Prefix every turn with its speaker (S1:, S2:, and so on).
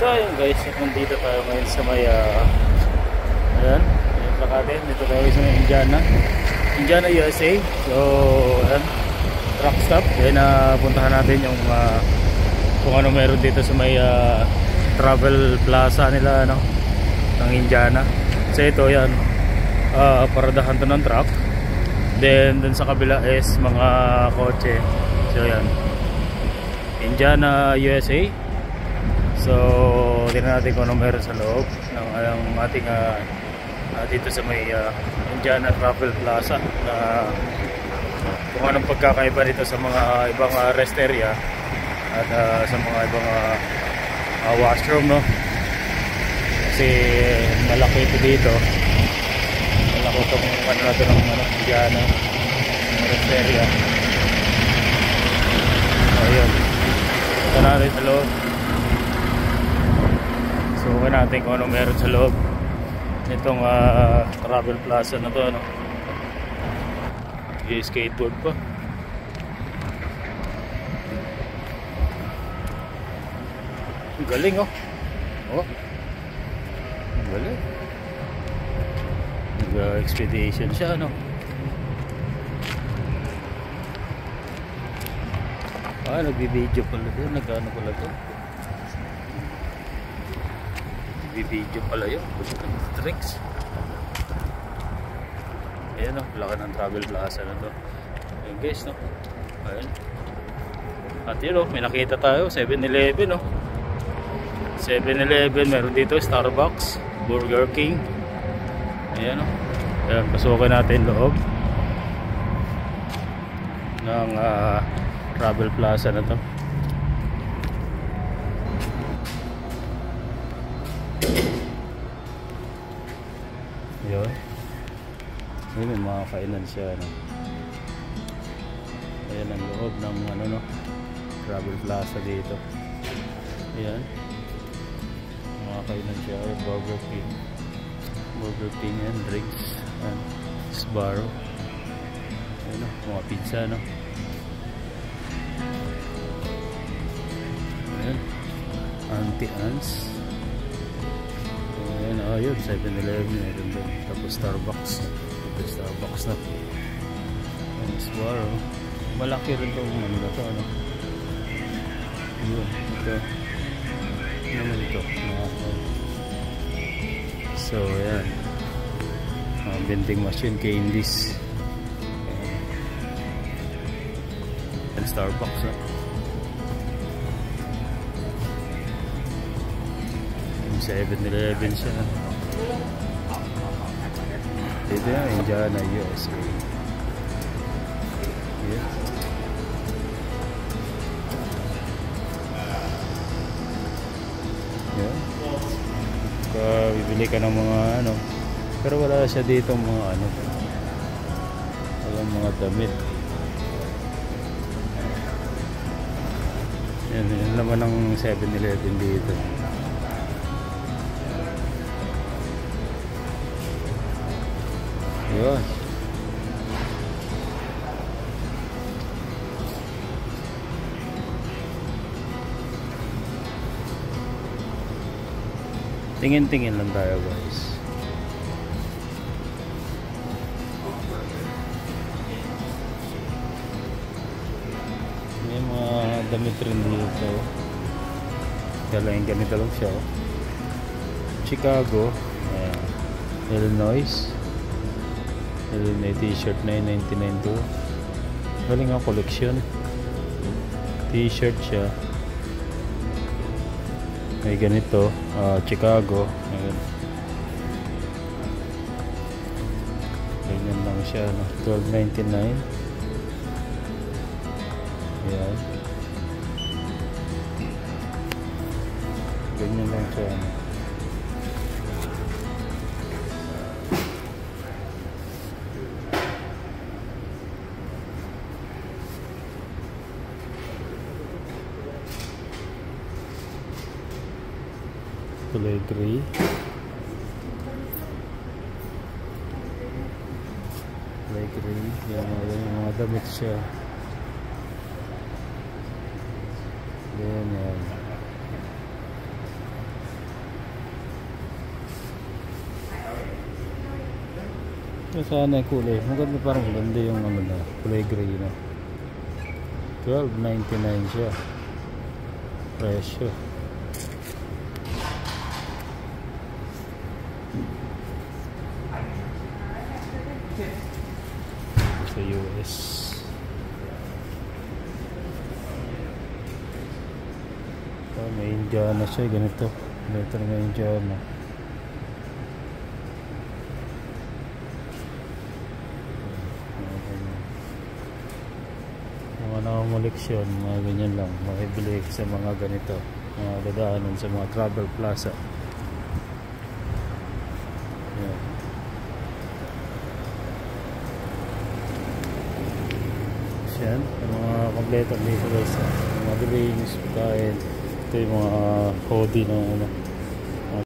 S1: So ayun guys, nandito tayo ngayon sa may ayan, yung plakatin. Dito tayo sa may Indiana, USA. So ayan, truck stop. Then puntahan natin yung kung ano meron dito sa may travel plaza nila, ano, ng Indiana. So ito yan, paradahan to ng truck. Then dun sa kabila is mga kotse. So yan, Indiana, USA. So tingnan natin kung ano meron sa loob ng ating dito sa may Indiana Travel Plaza, na kung anong pagkakaiba dito sa mga ibang rest area at sa mga ibang washroom, no? Kasi malaki ito dito, malaki itong ano na ito ng Indiana rest area. So yun, ito natin sa loob. So huwag natin kung ano meron sa loob itong travel plaza na to, no? Yung skateboard pa. Ang galing, oh. Oh, ang galing. Nag-expedition siya, no? Nagbibideo pala din. Nag-ano pala to? Nagbibideo pala yun. Tricks. Ayan, no? Laki ng travel plaza na to. Ayan guys, no? Ayan. At yun, no? May nakita tayo. 7-Eleven, no? 7-Eleven. Meron dito Starbucks, Burger King. Ayan, no? Ayan, pasukin natin loob ng travel plaza na to. Yun. May mga kainan siya, no? Ayan ang loob ng ano, no, travel plaza dito. Ayan, mga kainan siya. Burger King and drinks and Sbarro. Ayan, no? Mga pizza, no? Ayan, Auntie Anne's. Ayan, yun, 7-Eleven meron doon. Tapos Starbucks. Ito Starbucks na. Ayan, Sbarro. Malaki rin itong ano na to, ano? Yun, ito. Ano naman ito? So, ayan. Vending machine, candies. Ayan, Starbucks, no? 7-Eleven siya. Dito yan, Indiana, USA. Yeah. Yeah. Bibili ka ng mga ano, pero wala siya dito mga ano, walang mga damit. Yan naman ang 7-Eleven dito. Yun. Tingin-tingin lang tayo, guys. May mga damit rin dito. Kaya ganito lang siya. Chicago, Illinois. May t-shirt na 9.99 to. Galing ang collection. T-shirt siya. May ganito, Chicago. Ganyan lang siya, no? $12.99. Ayan. Ganyan lang siya, no? Kulay gray. Kulay gray. Yan, mga damit siya. Yan, yan. Ito sana yung kulay. Maganda, parang maganda yung ano na, kulay gray na. 12.99 siya. Presyo. Sa US. Oh, may Indiana siya. Ganito. Ganito na may Indiana. Mga nakamoleksyon, mga ganyan lang. Makibili sa mga ganito. Mga dadaanan sa mga travel plaza. Yan. Yan. Yung mga kompleto dito guys. Mga deliveries, pagkain. Ito yung mga hoodie na ano.